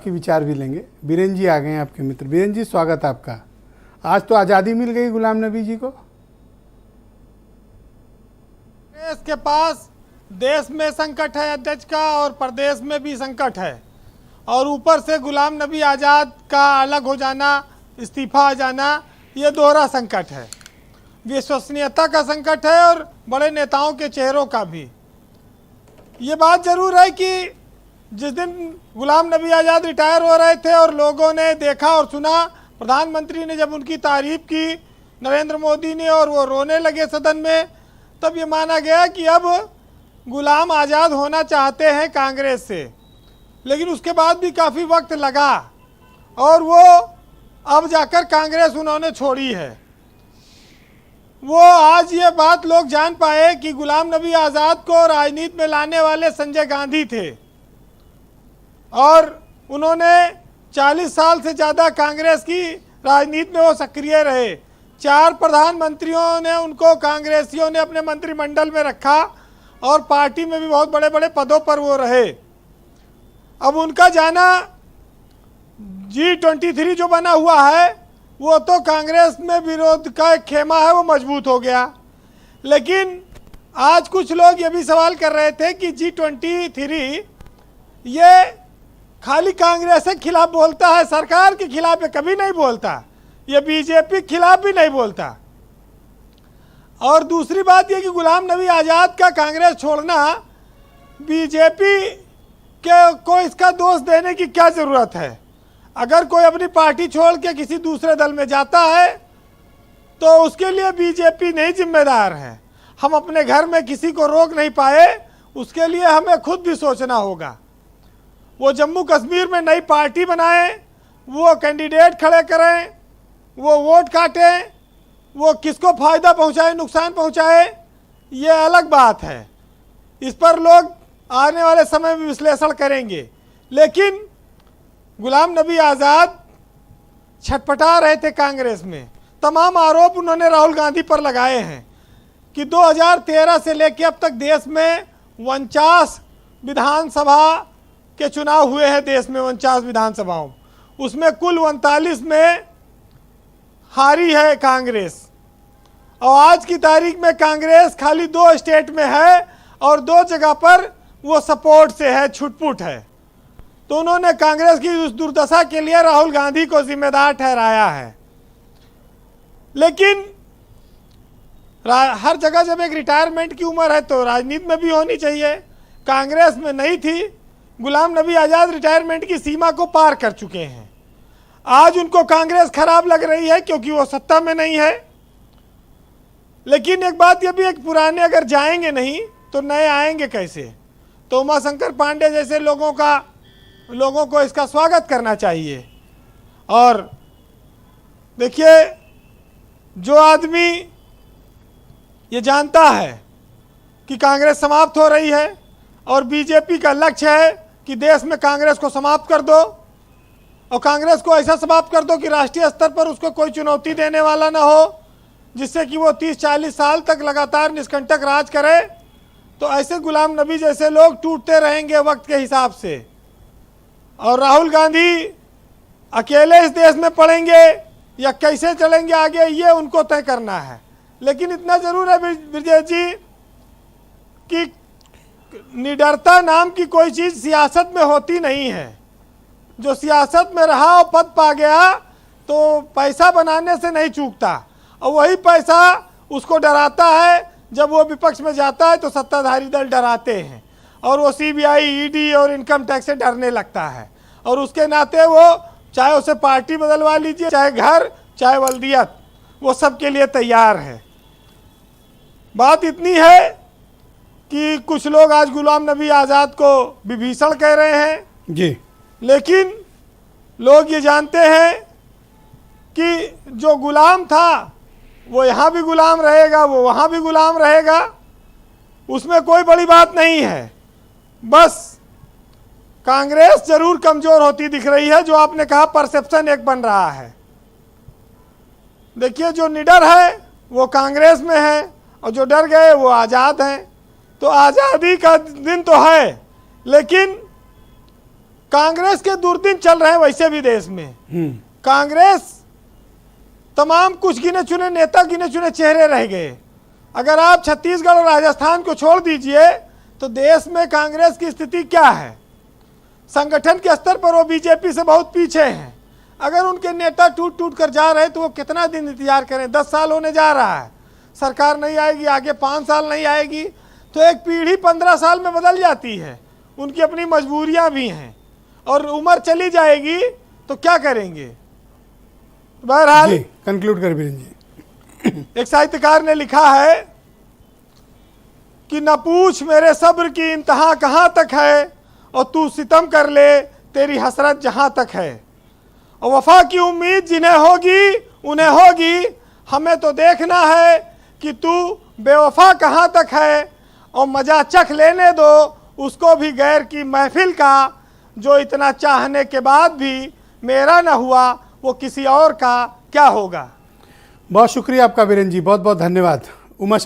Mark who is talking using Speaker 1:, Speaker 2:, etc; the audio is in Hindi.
Speaker 1: आपके विचार भी लेंगे। बीरेन जी आ गए हैं, आपके मित्र। बीरेन जी, स्वागत आपका। आज तो आज़ादी मिल गई गुलाम नबी जी को।
Speaker 2: देश के पास देश में संकट है अध्यक्ष का, और प्रदेश में भी संकट है, और ऊपर से गुलाम नबी आज़ाद का अलग हो जाना, इस्तीफा आ जाना, ये दोहरा संकट है। विश्वसनीयता का संकट है और बड़े नेताओं के चेहरों का भी। ये बात जरूर है कि जिस दिन गुलाम नबी आज़ाद रिटायर हो रहे थे और लोगों ने देखा और सुना, प्रधानमंत्री ने जब उनकी तारीफ की, नरेंद्र मोदी ने, और वो रोने लगे सदन में, तब ये माना गया कि अब गुलाम आज़ाद होना चाहते हैं कांग्रेस से। लेकिन उसके बाद भी काफ़ी वक्त लगा और वो अब जाकर कांग्रेस उन्होंने छोड़ी है। वो आज ये बात लोग जान पाए कि गुलाम नबी आज़ाद को राजनीति में लाने वाले संजय गांधी थे, और उन्होंने 40 साल से ज़्यादा कांग्रेस की राजनीति में वो सक्रिय रहे। 4 प्रधानमंत्रियों ने उनको, कांग्रेसियों ने अपने मंत्रिमंडल में रखा, और पार्टी में भी बहुत बड़े बड़े पदों पर वो रहे। अब उनका जाना, G23 जो बना हुआ है, वो तो कांग्रेस में विरोध का एक खेमा है, वो मजबूत हो गया। लेकिन आज कुछ लोग ये भी सवाल कर रहे थे कि G23 ये खाली कांग्रेस के खिलाफ बोलता है, सरकार के खिलाफ ये कभी नहीं बोलता, ये बीजेपी के खिलाफ भी नहीं बोलता। और दूसरी बात ये कि गुलाम नबी आज़ाद का कांग्रेस छोड़ना, बीजेपी के को इसका दोष देने की क्या ज़रूरत है। अगर कोई अपनी पार्टी छोड़ के किसी दूसरे दल में जाता है तो उसके लिए बीजेपी नहीं जिम्मेदार है। हम अपने घर में किसी को रोक नहीं पाए, उसके लिए हमें खुद भी सोचना होगा। वो जम्मू कश्मीर में नई पार्टी बनाएं, वो कैंडिडेट खड़े करें, वो वोट काटें, वो किसको फ़ायदा पहुंचाए, नुकसान पहुंचाए, ये अलग बात है। इस पर लोग आने वाले समय में विश्लेषण करेंगे। लेकिन गुलाम नबी आज़ाद छटपटा रहे थे कांग्रेस में। तमाम आरोप उन्होंने राहुल गांधी पर लगाए हैं कि 2013 से लेकर अब तक देश में 49 विधानसभा के चुनाव हुए हैं। देश में 49 विधानसभाओं, उसमें कुल 39 में हारी है कांग्रेस। और आज की तारीख में कांग्रेस खाली 2 स्टेट में है और 2 जगह पर वो सपोर्ट से है, छुटपुट है। तो उन्होंने कांग्रेस की उस दुर्दशा के लिए राहुल गांधी को जिम्मेदार ठहराया है। लेकिन हर जगह जब एक रिटायरमेंट की उम्र है तो राजनीति में भी होनी चाहिए। कांग्रेस में नहीं थी। गुलाम नबी आज़ाद रिटायरमेंट की सीमा को पार कर चुके हैं। आज उनको कांग्रेस खराब लग रही है क्योंकि वो सत्ता में नहीं है। लेकिन एक बात ये भी है कि पुराने अगर जाएंगे नहीं तो नए आएंगे कैसे। तो उमाशंकर पांडे जैसे लोगों को इसका स्वागत करना चाहिए। और देखिए, जो आदमी ये जानता है कि कांग्रेस समाप्त हो रही है और बीजेपी का लक्ष्य है कि देश में कांग्रेस को समाप्त कर दो, और कांग्रेस को ऐसा समाप्त कर दो कि राष्ट्रीय स्तर पर उसको कोई चुनौती देने वाला ना हो, जिससे कि वो 30-40 साल तक लगातार निष्कंटक राज करे, तो ऐसे गुलाम नबी जैसे लोग टूटते रहेंगे वक्त के हिसाब से। और राहुल गांधी अकेले इस देश में पड़ेंगे या कैसे चलेंगे आगे, ये उनको तय करना है। लेकिन इतना जरूर है ब्रजेश जी कि निडरता नाम की कोई चीज़ सियासत में होती नहीं है। जो सियासत में रहा और पद पा गया तो पैसा बनाने से नहीं चूकता, और वही पैसा उसको डराता है। जब वो विपक्ष में जाता है तो सत्ताधारी दल डराते हैं, और वो CBI, ED और इनकम टैक्स से डरने लगता है। और उसके नाते वो चाहे उसे पार्टी बदलवा लीजिए, चाहे घर, चाहे वल्दियत, वो सब के लिए तैयार है। बात इतनी है कि कुछ लोग आज गुलाम नबी आज़ाद को विभीषण कह रहे हैं
Speaker 1: जी,
Speaker 2: लेकिन लोग ये जानते हैं कि जो गुलाम था वो यहाँ भी गुलाम रहेगा, वो वहाँ भी गुलाम रहेगा। उसमें कोई बड़ी बात नहीं है। बस कांग्रेस जरूर कमजोर होती दिख रही है, जो आपने कहा परसेप्शन एक बन रहा है। देखिए, जो निडर है वो कांग्रेस में है और जो डर गए वो आज़ाद हैं। तो आज़ादी का दिन तो है, लेकिन कांग्रेस के दुर्दिन चल रहे हैं वैसे भी देश में। कांग्रेस तमाम कुछ गिने चुने नेता, गिने चुने चेहरे रह गए। अगर आप छत्तीसगढ़ और राजस्थान को छोड़ दीजिए तो देश में कांग्रेस की स्थिति क्या है? संगठन के स्तर पर वो बीजेपी से बहुत पीछे हैं। अगर उनके नेता टूट टूट कर जा रहे हैं तो वो कितना दिन इंतजार करें? 10 साल होने जा रहा है, सरकार नहीं आएगी, आगे 5 साल नहीं आएगी, तो एक पीढ़ी 15 साल में बदल जाती है। उनकी अपनी मजबूरियां भी हैं और उम्र चली जाएगी तो क्या करेंगे? बहरहाल
Speaker 1: कंक्लूड कर बीरेन जी।
Speaker 2: एक साहित्यकार ने लिखा है कि न पूछ मेरे सब्र की इंतहा कहाँ तक है, और तू सितम कर ले तेरी हसरत जहाँ तक है। और वफा की उम्मीद जिन्हें होगी उन्हें होगी, हमें तो देखना है कि तू बेवफा कहाँ तक है। और मजा चख लेने दो उसको भी गैर की महफिल का, जो इतना चाहने के बाद भी मेरा न हुआ वो किसी और का क्या होगा।
Speaker 1: बहुत शुक्रिया आपका बीरेन जी, बहुत बहुत धन्यवाद। उमा